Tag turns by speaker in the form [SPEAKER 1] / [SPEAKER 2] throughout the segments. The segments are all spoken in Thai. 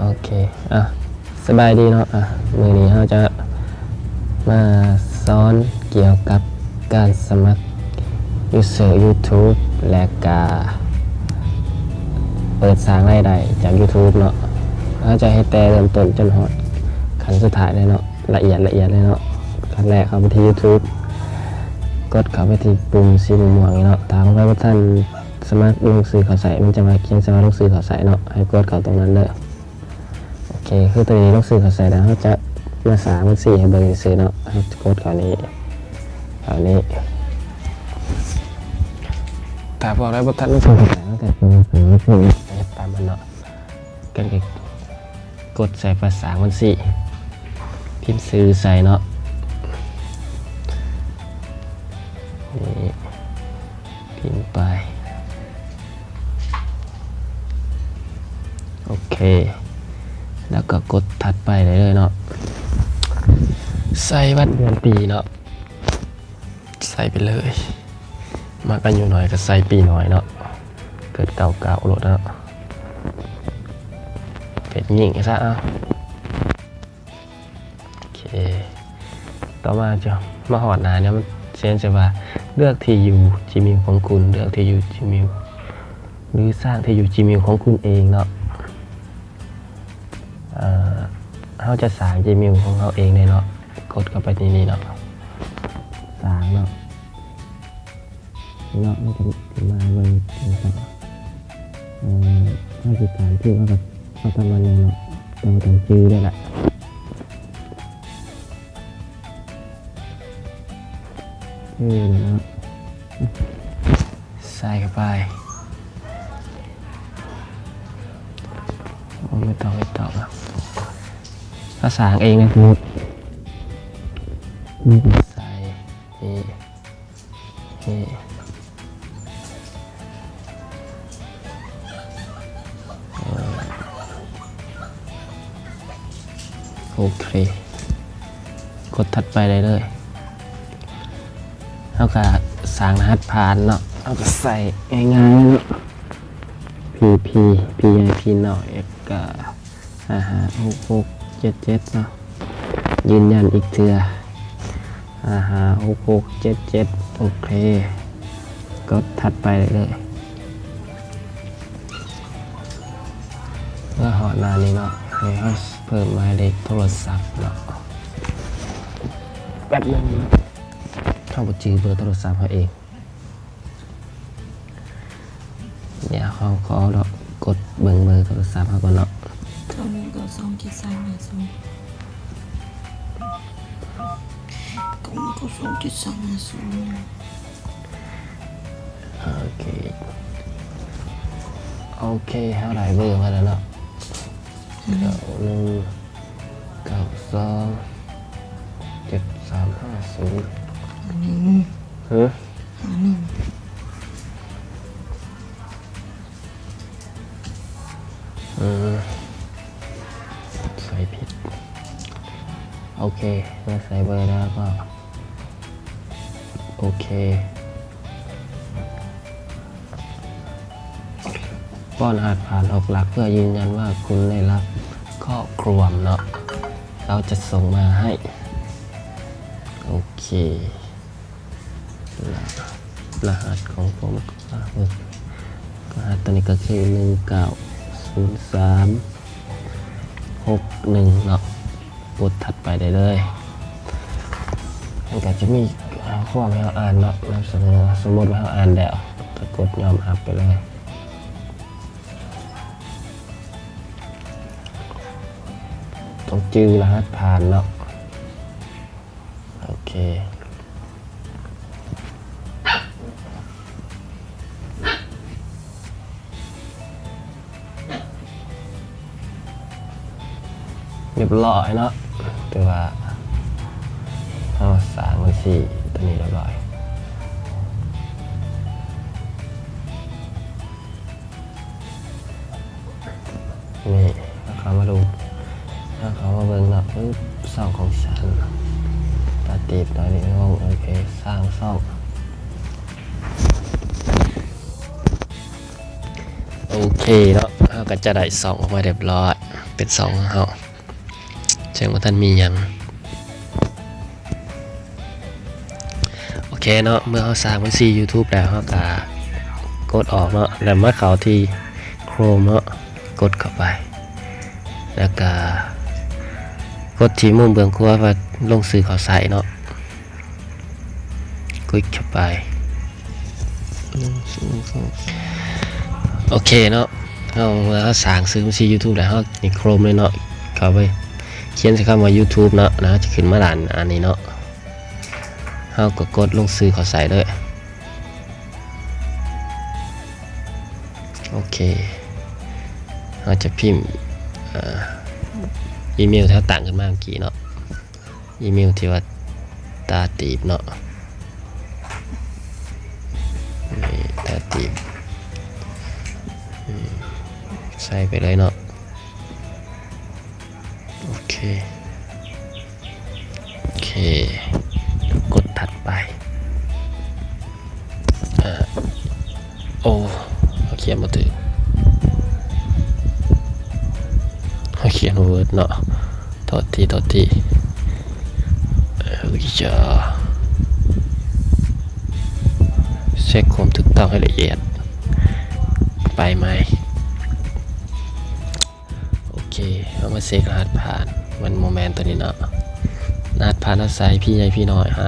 [SPEAKER 1] โอเคสบายดีเนาะมื้อนี้เราจะมาสอนเกี่ยวกับการสมัคร user YouTube และก็เปิดสร้างรายได้จาก YouTube เนาะเราจะให้แต่เริ่มต้นจนฮอดขั้นสุดท้ายเลยเนาะละเอียดเลยเนาะขั้นแรกเข้าไปที่ YouTube กดเข้าไปที่ปุ่มสีม่วงๆเนาะถามว่าท่านสมัครลงสื่อเขาใส่มันจะมาเขียนสมัครลงสื่อเขาใส่เนาะให้กดเข้าตรงนั้นเลยโอเคคือตัวนี้ลงสื่อเขาใส่แล้วเขาจะมาสร้างมัน4ให้เบิ่งซื่อเนาะให้กดเข้านี้ถ้าพอได้บ่ทันลงสื่อเขาใส่ก็คือตามมันเนาะกันก็กดใส่ภาษามัน4พิมพ์สื่อใส่เนาะนี่พิมพ์ไปโอเคแล้วก็กดถัดไปเลยเนาะใส่วันเดือนปีเนาะใส่ไปเลยมากันอยู่หน่อยก็ใส่ปีหน่อยเนาะเกิดเก่าโหลดเนาะเป็นหญิงซะโอเคต่อมาจะมาหอดหน้าเนี่ยมันเช่นจะว่าเลือกที่อยู่ Gmail ของคุณเลือกที่อยู่ Gmail หรือสร้างที่อยู่ Gmail ของคุณเองเนาะเขาจะสร้าง Gmail ของเขาเองเลยเนาะกดเข้าไปที่นี่เนาะสร้างเนาะมันจะมาเบิ่งต่อให้ติดตามที่เขาทำมาเลยเนาะต้องชื่อด้วยแหละเนาะใส่เข้าไปไม่ต้องครับภาษาเองนะทุกใส่โอเคกดถัดไปเลยเอาก็สร้างรหัสผ่านเนาะเอาก็ใส่ง่ายๆเนาะ PIP หน่อยก็6677เนาะยืนยันอีกเทื่อ6677โอเคกดถัดไปเลยเมื่อหอดหน้านี้เนาะให้เขาเพิ่มหมายเลขโทรศัพท์เนาะแป๊บนึงเข้าบัญชีเบอร์โทรศัพท์เขาเองเดี๋ยวเขาขอเนาะกดเบิ่งเบอร์โทรศัพท์เขาก่อนเนาะ
[SPEAKER 2] ตอนนี้ก็2 7 3 5 0ก็2 7 3 5 0
[SPEAKER 1] โอเคเท่าไหร่เบอร์มาแล้วเนาะใส่ผิดโอเคเมื่อใส่เบอร์แล้วก็โอเคป้อนรหัสผ่าน6 หลักเพื่อยืนยันว่าคุณได้รับข้อความเนาะเราจะส่งมาให้โอเครหัสของผมรหัสตัวนี้ก็คือ190361เนาะกดถัดไปได้เลยมันก็จะมีข้อให้เราอ่านเนาะสมมติว่าเราอ่านแล้วก็กดยอมรับไปเลยต้องจื้อรหัสผ่านเนาะโอเคเรียบร้อยเนาะแต่ว่าเอาสร้างมัน4ตัวนี้เรียบร้อยนี่เขามาดูเขามาเบิ่งเนาะซ่องของฉันตัดตีบตอนนี้ห้องโอเคสร้างซ่องโอเคเนาะเขาก็จะได้ซ่องออกมาเรียบร้อย เ เป็น2ของเฮาแจ้งว่าท่านมีหยังโอเคเนาะเมื่อเฮาสร้างบัญชี YouTube แล้วเฮาก็กดออกเนาะแล้วมาเข้าที่ Chrome เนาะกดเข้าไปแล้วก็กดที่มุมเบื้องขวาว่าลงสื่อเขาใส่เนาะคลิกเข้าไปโอเคเนาะเราสร้างซื้อบัญชี YouTube แล้วใน Chrome เลยเนาะเข้าไปเขียนใส่คำว่า YouTube เนาะนะจะขึ้นมาด้านอันนี้เนาะเราก็กดลงซื้อเขาใส่เลยโอเคเราจะพิมพ์อีเมลที่ต่างกันมากเมื่อกี้เนาะอีเมลที่ว่าตาตีบเนาะตาตีบใส่ไปเลยเนาะโอเคกดถัดไปโอ้เขียนมาถึงเขียนเวิร์ดเนาะทอดทีจะเช็คความถูกต้องให้ละเอียดไปไหมโอเคเอามาเช็ครหัสผ่านมันโมเมนต์ตัวนี้เนาะรหัสผ่านอาศัยพี่ใหญ่พี่น้อย556677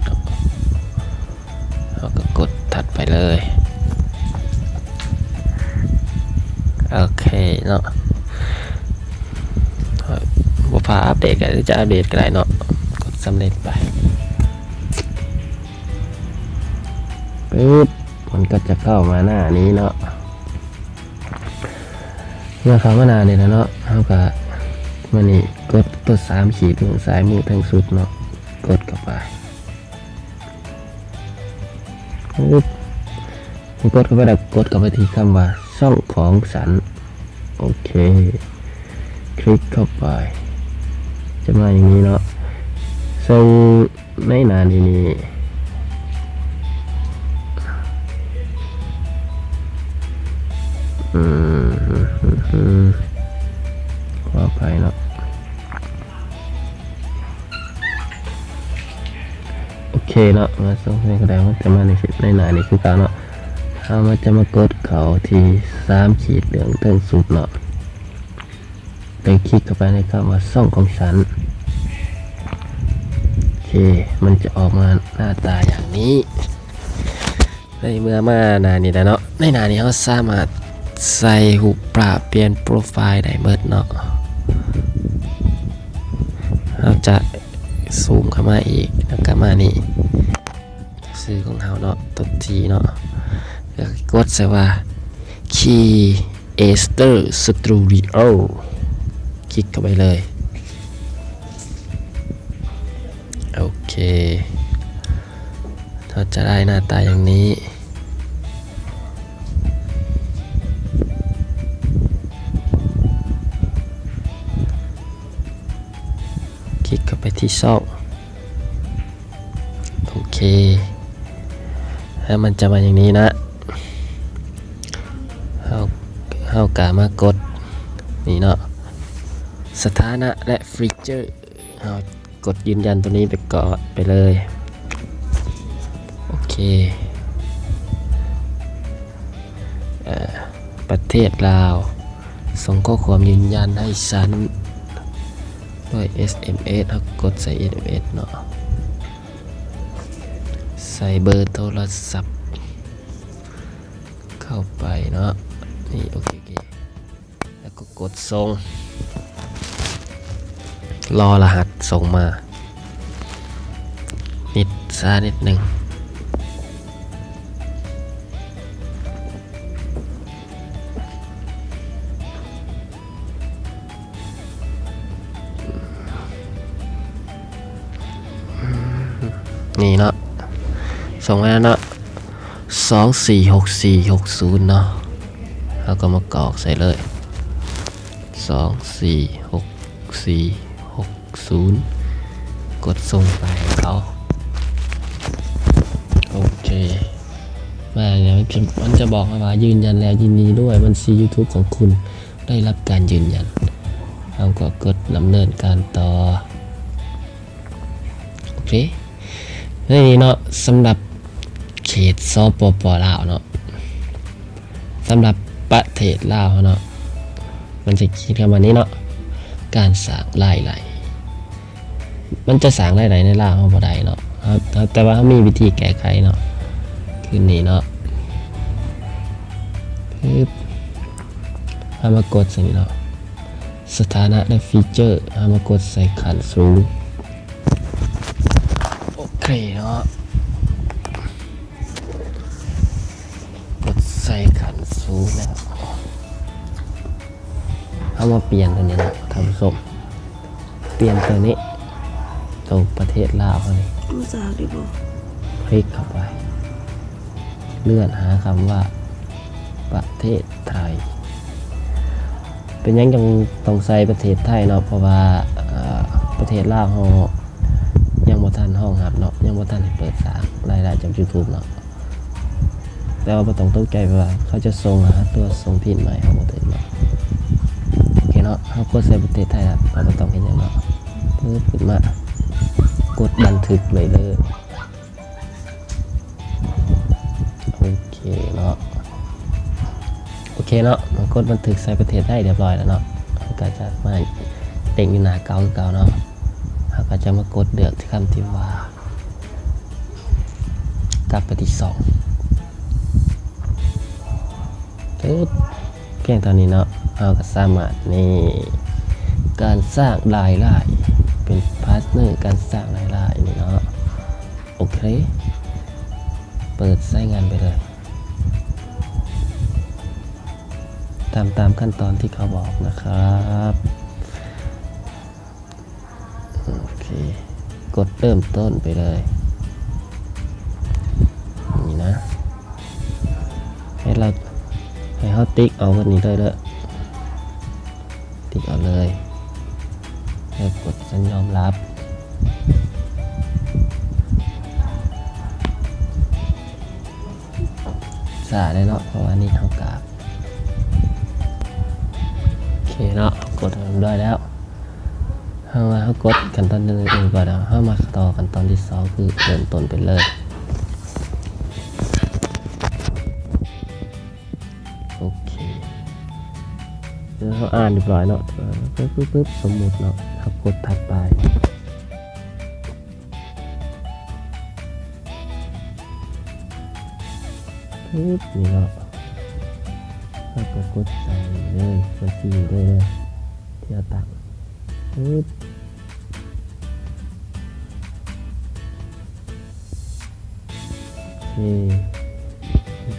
[SPEAKER 1] เนาะเราก็กดถัดไปเลยโอเคเนาะบุพาอัปเดตกันหรือจะอัปเดตก็ได้เนาะกดสำเร็จไปปึ๊บมันก็จะเข้ามาหน้านี้เนาะเมื่อเข้ามาหน้านี้แล้วเนาะเขาก็มานี่กดตัว3ขีดทางซ้ายมือทางสุดเนาะกดเข้าไปปึ๊บกดเข้าไปแล้วกดเข้าไปที่คำว่าช่องของฉันโอเคคลิกเข้าไปจะมาอย่างนี้เนาะซึ่งในหน้านี้ขอไปเนาะโอเคเนาะมาส่งให้กระดาษมันจะมาในหน้านี้คือการเนาะมันจะมากดเขาที่3ขีดเหลืองเทิงสุดเนาะไปคลิกเข้าไปในคำว่าช่องของฉันโอเคมันจะออกมาหน้าตาอย่างนี้ในเมื่อมาหน้านี้แล้วเนาะในหน้านี้เขาสามารถใส่หูปราบเปลี่ยนโปรไฟล์ได้เบิดเนาะเราจะซูมเข้ามาอีกแล้วก็มานี่ซื้อของเขาเนาะตัวทีเนาะกดใส่ว่า Key Ester Studio คลิกเข้าไปเลยโอเคเราจะได้หน้าตาอย่างนี้คลิกเข้าไปที่ช่องโอเคแล้วมันจะมาอย่างนี้นะเฮากามากดนี่เนาะสถานะและฟีเจอร์เฮากดยืนยันตัวนี้ไปก่อนไปเลยโอเคประเทศลาวส่งข้อความยืนยันให้ฉันด้วย SMS เฮากดใส่ SMS เนาะใส่เบอร์โทรศัพท์เข้าไปเนาะนี่โอเคแล้วก็กดส่งรอรหัสส่งมานิดนึงนี่เนาะส่งมาแล้วเนาะ246460เนาะแล้วก็มากรอกใส่เลย246460กดส่งไปเขาโอเคแม่เนี่ยมันจะบอกว่ายืนยันแล้วยินดีด้วยบัญชี YouTube ของคุณ ได้รับการยืนยันเราก็กดดำเนินการต่อโอเคนี่เนาะสำหรับเขตสปปลาวเนาะสำหรับประเทศลาวเนาะมันจะคิดกันมานี้เนาะการสร้างรายไหลมันจะสร้างรายไหลในลาวเขาบ่ได้เนาะแต่ว่าเขามีวิธีแก้ไขเนาะคือนี่เนาะเอามากดสิ่งนี้เนาะสถานะและฟีเจอร์เอามากดใส่ขันสูงโอเคเนาะกดใส่ขันสูงแล้วเอามาเปลี่ยนตัวนี้นะท่านผู้ชมเปลี่ยนตัวนี้ตรงประเทศลาวเขานี่
[SPEAKER 2] รู้จักดิบ่
[SPEAKER 1] คลิกเข้าไปเลื่อนหาคำว่าประเทศไทยเป็นยังต้องใส่ประเทศไทยเนาะเพราะว่าประเทศลาวเขายังบ่ทันห้องรับเนาะยังบ่ทันให้เปิดสร้างรายได้จาก YouTube เนาะแต่ว่าบ่ต้องตกใจว่าเขาจะส่งหาตัวส่งพินใหม่เขาบ่ได้เนาะโอเคเนาะเฮากดใส่ประเทศไทยครับเราบ่ต้องเฮ็ดหยังเนาะปึ๊บขึ้นมากดบันทึกเลยโอเคเนาะกดบันทึกใส่ประเทศได้เรียบร้อยแล้วเนาะก็จะมาเด้งอยู่หน้าเก่าคือเก่าเนาะเราก็จะมากดเลือกที่คำที่ว่ากลับไปที่2เพียงตอนนี้เนาะเราก็สามารถนี่การสร้างรายได้เป็นพาร์ทเนอร์การสร้างรายได้นี่เนาะโอเคเปิดใช้งานไปเลยตามขั้นตอนที่เขาบอกนะครับโอเคกดเริ่มต้นไปเลยนี่นะให้เขาติ๊กเอาวันนี้เลยเด้อติ๊กเอาเลยแล้วกดฉันยอมรับสาได้เนาะเพราะว่านี่เท่ากับเนาะกดได้แล้วเขากดขั้นตอนนึงก่อนนะเขามาต่อขั้นตอนที่2คือเริ่มต้นไปเลยโอเคเดี๋ยวเขาอ่านเรียบร้อยเนาะปึ๊บสมมุติเนาะเขากดถัดไปปึ๊บนี่เนาะแล้วก็กดใส่เลยกดสีเลยที่เราตั้งปึ๊บโอเค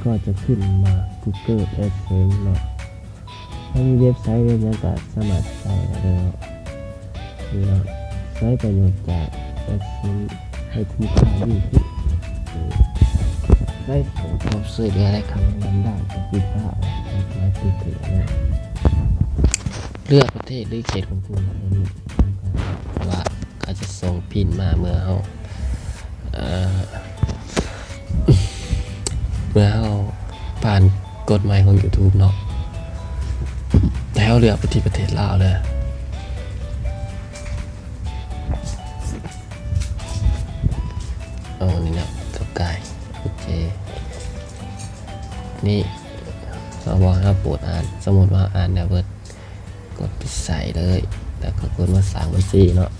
[SPEAKER 1] ก็จะขึ้นมา Google AdSense เนาะถ้ามีเว็บไซต์เว็บนี้ก็สามารถใช้ได้แล้วนี่เนาะใช้ประโยชน์จาก AdSense ให้คุ้มค่ายิ่งขึ้นได้ผมช่วยเหลือได้คำแนะนำได้จากคุณป้าในติดเถื่อนนะเลือกประเทศหรือเขตของคุณว่าเขาจะส่งพินมาเมื่อเขาผ่านกฎหมายของ YouTube เนาะแล้วเลือกไปที่ประเทศลาวเลยเอานี่นะตกไก่โอเคนี่เราบอกให้เราโปรดอ่านสมมติว่าอ่านเนี่ยเวิร์ดกดไปใส่เลยแล้วก็กดมาสั่งบัญชีเนาะ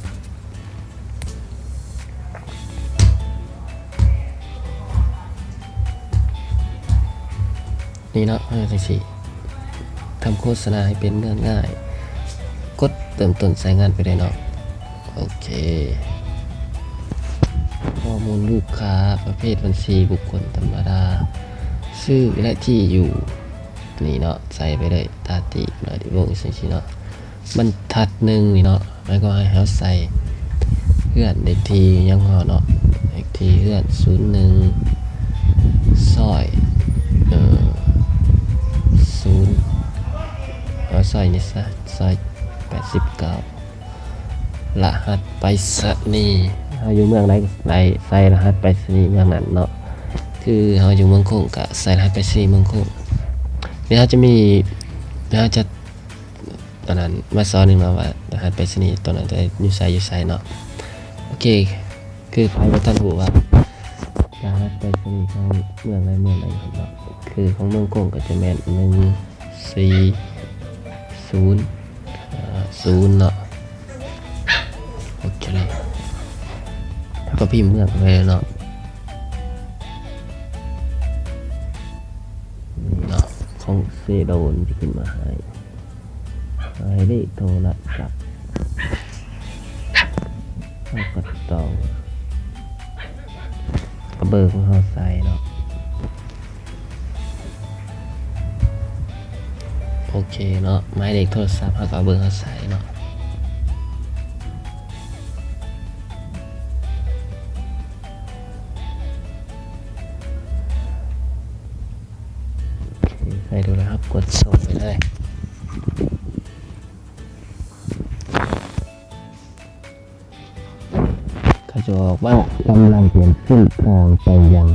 [SPEAKER 1] นี่เนาะให้บัญชีทำโฆษณาให้เป็นเรื่องง่ายกดเติมต้นใช้งานไปเลยเนาะโอเคข้อมูลลูกค้าประเภทบัญชีบุคคลธรรมดาชื่อและที่อยู่นี่เนาะใส่ไปเลยตาติหน่อยที่วงอีกสิ่งเนาะบรรทัดหนึ่งนี่เนาะแล้วก็ให้เขาใส่เพื่อนเด็กทียังหอเนาะเด็กทีเพื่อน01ซอยเอาซอยนี่ซะซอย89รหัสไปรษณีย์เราอยู่เมืองไหนใส่รหัสไปรษณีย์เมืองนั้นเนาะคือเราอยู่เมืองคงก็ใส่รหัสไปรษณีย์เมืองคงเดี๋ยวจะมีเดี๋ยวจะ ตอนนั้นมาสอนนึงมาว่ารหัสไปรษณีย์ตัวนั้นจะอยู่ไสเนาะโอเคคือใครบ่ทันรู้ว่ารหัสไปรษณีย์ของเมืองใดครับเนาะคือของเมืองกงก็จะแม่น140 0เนาะโอเคถ้าก็พิมพ์เมืองไปเนาะนี่เนาะของเซโดนที่ขึ้นมาให้ได้โทรศัพท์เข้าก็ต้องกระเบอร์ของเขาใส่เนาะโอเคเนาะหมายเลขโทรศัพท์เขาก็เบอร์เขาใส่เนาะใส่ดูนะครับกดส่งไปเลยเขาจะบอกว่ากำลังเปลี่ยนเส้นทางไปยัง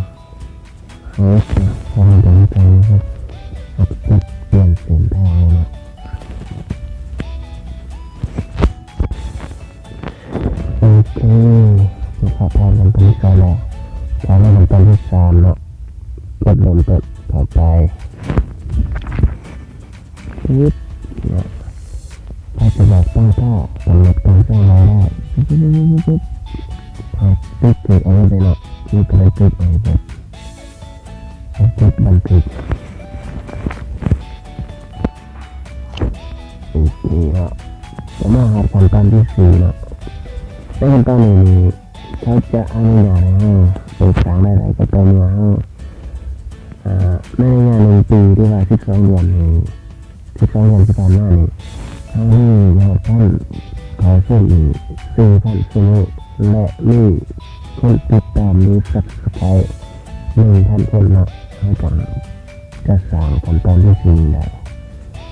[SPEAKER 1] โฮสต์ทางเดินไปนะครับเปลี่ยนเส้นทางเลยนะโอเคจะขับพากันไปที่3แล้วพากันไปที่3เนาะกดลงต่อไปยึดเนี่ยถ้าจะบอกตั้งค่ากำหนดการสร้างรายได้ติ๊กถูกเอาไว้เนาะมีการติ๊กเอาไว้แบบติ๊กบันทึกโอเคเนาะจะมาหาขั้นตอนที่4เนาะในขั้นตอนนี้เขาจะอนุญาตให้เราเปิดสร้างได้หลายก็ต่อเมื่อเราในระยะ1 ปีที่ว่า12 เดือนนี้12 เดือนที่ผ่านมานี่เขามียอดท่านขอส่งอีก 4,000 ชั่วโมงและมีคนติดตามหรือ Subscribe 1,000 คนเนาะเขาจะสร้างขั้นตอนที่4ได้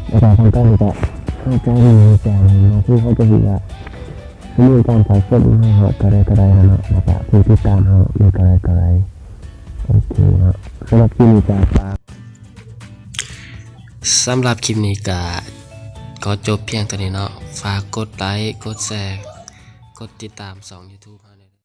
[SPEAKER 1] แล้วก็ขั้นตอนนี้ก็เขาจะมีจากเนาะที่เขาจะบอกว่ามีการขอส่งให้เขากระไรนะเนาะแล้วก็ผู้ติดตามเขามีกระไรโอเคเนาะสำหรับคลิปนี้ก็ขอจบเพียงเท่านี้เนาะฝากกดไลค์กดแชร์กดติดตาม2 YouTube